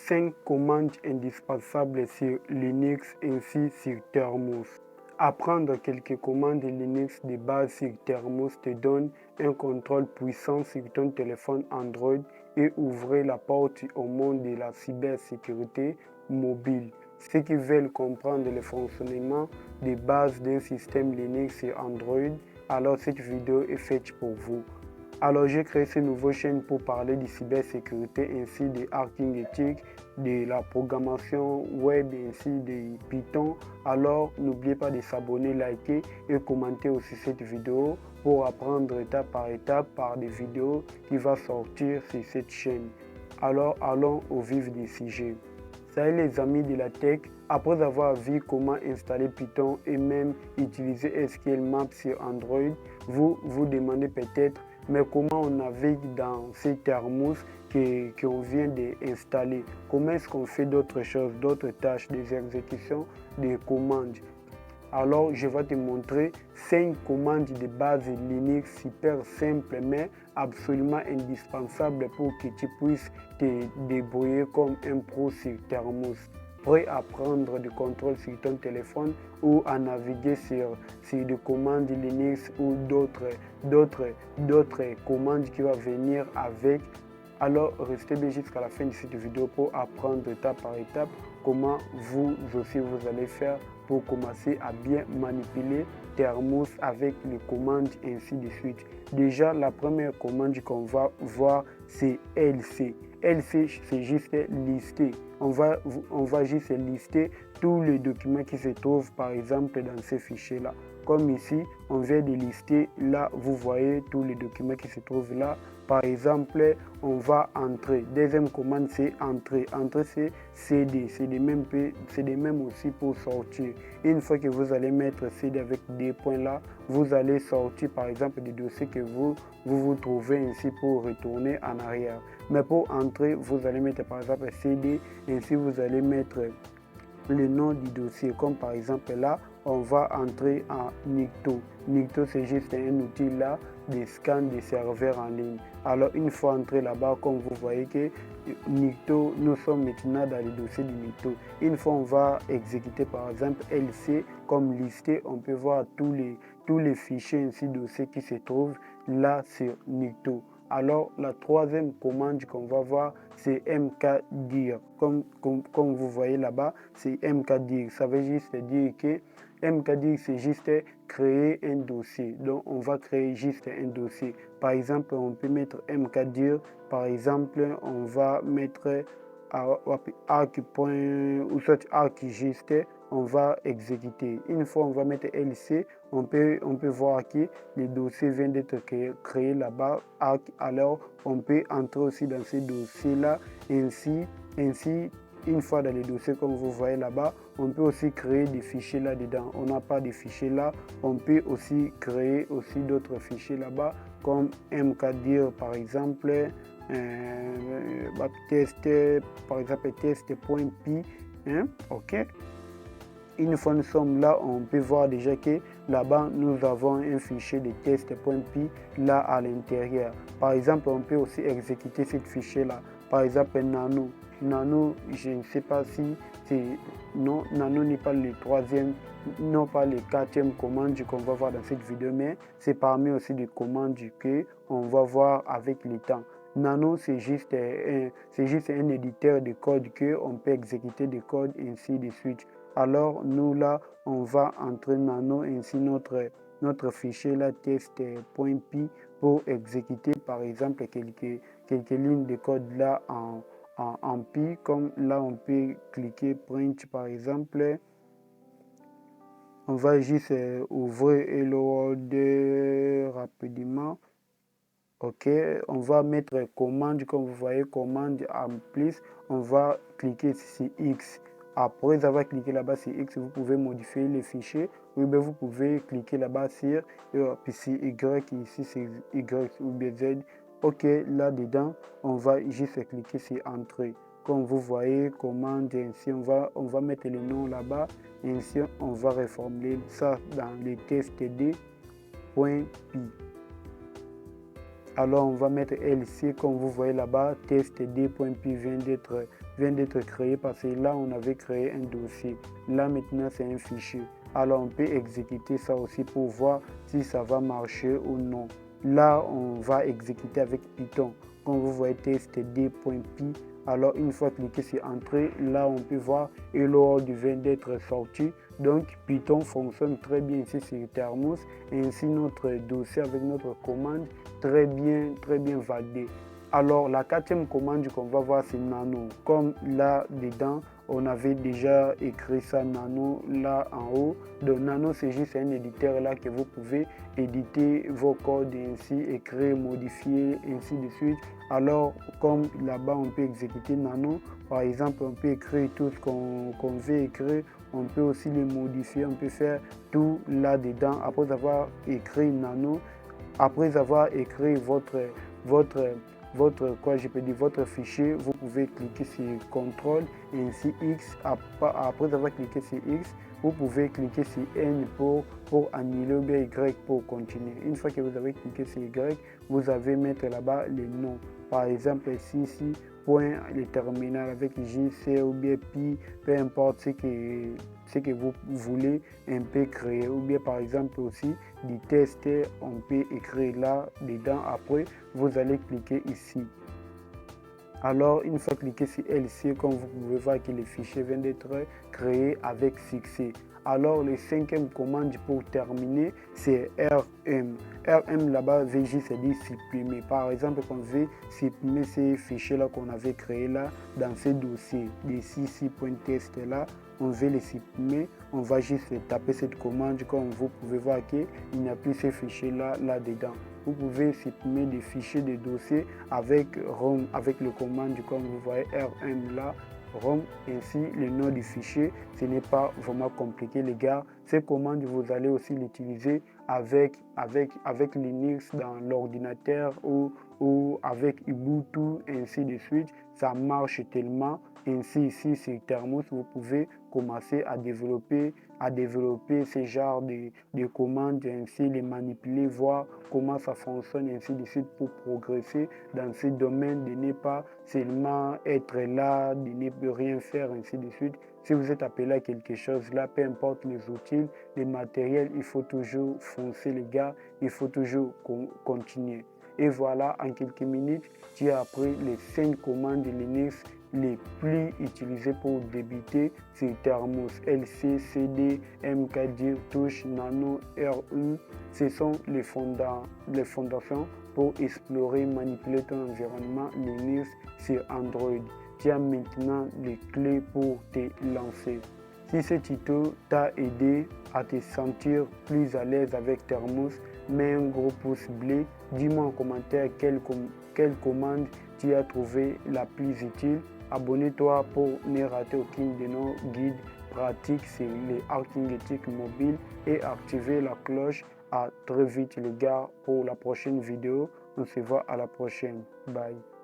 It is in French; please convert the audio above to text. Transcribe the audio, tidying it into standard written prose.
5 commandes indispensables sur Linux ainsi sur Thermos. Apprendre quelques commandes Linux de base sur Thermos te donne un contrôle puissant sur ton téléphone Android et ouvre la porte au monde de la cybersécurité mobile. Ceux qui veulent comprendre le fonctionnement de base d'un système Linux sur Android, alors cette vidéo est faite pour vous. Alors j'ai créé cette nouvelle chaîne pour parler de cybersécurité ainsi de hacking éthique, de la programmation web ainsi de Python. Alors n'oubliez pas de s'abonner, liker et commenter aussi cette vidéo pour apprendre étape par des vidéos qui vont sortir sur cette chaîne. Alors allons au vif du sujet. Salut les amis de la tech, après avoir vu comment installer Python et même utiliser SQL Maps sur Android, vous vous demandez peut-être mais comment on navigue dans ces Thermos qu'on vient d'installer? Comment est-ce qu'on fait d'autres choses, d'autres tâches, des exécutions, des commandes? Alors je vais te montrer 5 commandes de base Linux super simples mais absolument indispensables pour que tu puisses te débrouiller comme un pro sur Thermos. Prêt à prendre du contrôle sur ton téléphone ou à naviguer sur des commandes Linux ou d'autres commandes qui vont venir avec. Alors restez bien jusqu'à la fin de cette vidéo pour apprendre étape par étape comment vous aussi vous allez faire pour commencer à bien manipuler Thermos avec les commandes ainsi de suite. Déjà la première commande qu'on va voir c'est LC. LC c'est juste lister. On va juste lister tous les documents qui se trouvent par exemple dans ces fichiers là. Comme ici, on vient de lister, là vous voyez tous les documents qui se trouvent là. Par exemple, on va entrer. Deuxième commande, c'est entrer. Entrer, c'est CD. C'est des mêmes aussi pour sortir. Une fois que vous allez mettre CD avec des points là, vous allez sortir par exemple des dossiers que vous trouvez ainsi pour retourner en arrière. Mais pour entrer, vous allez mettre par exemple CD. Ainsi, vous allez mettre le nom du dossier. Comme par exemple là, on va entrer en Nikto. Nikto, c'est juste un outil là de scan des serveurs en ligne. Alors une fois entré là-bas, comme vous voyez que Nikto, nous sommes maintenant dans le dossier du Nikto. Une fois on va exécuter par exemple LC comme listé, on peut voir tous les fichiers ainsi dossiers qui se trouvent là sur Nikto. Alors la troisième commande qu'on va voir c'est mkdir. Comme vous voyez là-bas, c'est mkdir. Ça veut juste dire que mkdir c'est juste créer un dossier. Donc on va créer juste un dossier. Par exemple, on peut mettre mkdir. Par exemple, on va mettre arc point ou soit arc juste. On va exécuter. Une fois on va mettre LC, on peut voir que le dossier vient d'être créé là-bas. Alors on peut entrer aussi dans ces dossiers là. Ainsi une fois dans les dossiers comme vous voyez là-bas, on peut aussi créer des fichiers là-dedans. On n'a pas de fichiers là, on peut aussi créer aussi d'autres fichiers là-bas comme mkdir par exemple, test par exemple test.py. Ok. Une fois nous sommes là, on peut voir déjà que là-bas, nous avons un fichier de test.py là à l'intérieur. Par exemple, on peut aussi exécuter ce fichier-là. Par exemple, Nano. Nano, je ne sais pas si c'est... Non, Nano n'est pas le troisième, non pas le quatrième commande qu'on va voir dans cette vidéo, mais c'est parmi aussi des commandes qu'on va voir avec le temps. Nano, c'est juste un éditeur de code qu'on peut exécuter des codes ainsi de suite. Alors nous là, on va entrer Nano ainsi notre fichier là test.py pour exécuter par exemple quelques lignes de code là en Py. Comme là on peut cliquer print par exemple. On va juste ouvrir Hello World rapidement. Ok, on va mettre commande, comme vous voyez, commande en plus. On va cliquer sur X. Après avoir cliqué là-bas sur X, vous pouvez modifier les fichiers. Oui, ben vous pouvez cliquer là-bas sur Y, ici c'est Y ou bien Z. Ok, là-dedans, on va juste cliquer sur Entrée. Comme vous voyez, commande, ainsi, on va mettre le nom là-bas. Ainsi, on va reformuler ça dans le testd.py. Alors on va mettre LC comme vous voyez là-bas, testd.py vient d'être vient d'être créé parce que là, on avait créé un dossier. Là, maintenant, c'est un fichier. Alors, on peut exécuter ça aussi pour voir si ça va marcher ou non. Là, on va exécuter avec Python. Quand vous voyez testd.py, alors une fois cliqué sur Entrée, là, on peut voir Hello World vient d'être sorti. Donc, Python fonctionne très bien ici sur Thermos. Et ainsi, notre dossier avec notre commande très bien validé. Alors, la quatrième commande qu'on va voir, c'est Nano. Comme là, dedans, on avait déjà écrit ça Nano là en haut. Donc, Nano, c'est juste un éditeur là que vous pouvez éditer vos codes ainsi, écrire, modifier, ainsi de suite. Alors, comme là-bas, on peut exécuter Nano. Par exemple, on peut écrire tout ce qu'on veut écrire. On peut aussi les modifier. On peut faire tout là-dedans. Après avoir écrit Nano, après avoir écrit votre fichier, vous pouvez cliquer sur CTRL et ainsi X. Après avoir cliqué sur X, vous pouvez cliquer sur N pour annuler ou bien Y pour continuer. Une fois que vous avez cliqué sur Y, vous avez mettre là-bas les noms. Par exemple, ici, point, le terminal avec JC ou bien Pi, peu importe ce que vous voulez un peu créer. Ou bien par exemple aussi du test, on peut écrire là dedans. Après, vous allez cliquer ici. Alors, une fois cliqué sur LC, comme vous pouvez voir que le fichier vient d'être créé avec succès. Alors, le cinquième commande pour terminer, c'est RM. RM là-bas veut juste dire supprimer. Par exemple, quand on veut supprimer ces fichiers-là qu'on avait créés là, dans ce dossier, des cc.test là, on veut les supprimer, on va juste taper cette commande, comme vous pouvez voir qu'il n'y a plus ces fichiers-là là-dedans. Vous pouvez supprimer des fichiers de dossiers avec ROM, avec le commande, comme vous voyez RM là, ROM, ainsi le nom du fichier. Ce n'est pas vraiment compliqué les gars. Ces commandes, vous allez aussi l'utiliser avec Linux dans l'ordinateur ou avec Ubuntu, ainsi de suite. Ça marche tellement. Ainsi ici sur Thermos, vous pouvez commencer à développer ce genre de commandes, ainsi les manipuler, voir comment ça fonctionne, ainsi de suite, pour progresser dans ce domaine, de ne pas seulement être là, de ne plus rien faire, ainsi de suite. Si vous êtes appelé à quelque chose là, peu importe les outils, les matériels, il faut toujours foncer les gars, il faut toujours continuer. Et voilà, en quelques minutes, tu as appris les 5 commandes de Linux les plus utilisées pour débuter sur Thermos. LC, CD, MKDIR, Touch, Nano, RU. Ce sont les fondations pour explorer, manipuler ton environnement Linux sur Android. Tu as maintenant les clés pour te lancer. Si ce tuto t'a aidé à te sentir plus à l'aise avec Thermos, mets un gros pouce bleu. Dis-moi en commentaire quelle commande tu as trouvé la plus utile. Abonne-toi pour ne rater aucune de nos guides pratiques sur les hacking éthiques mobiles et activer la cloche. À très vite les gars pour la prochaine vidéo. On se voit à la prochaine. Bye.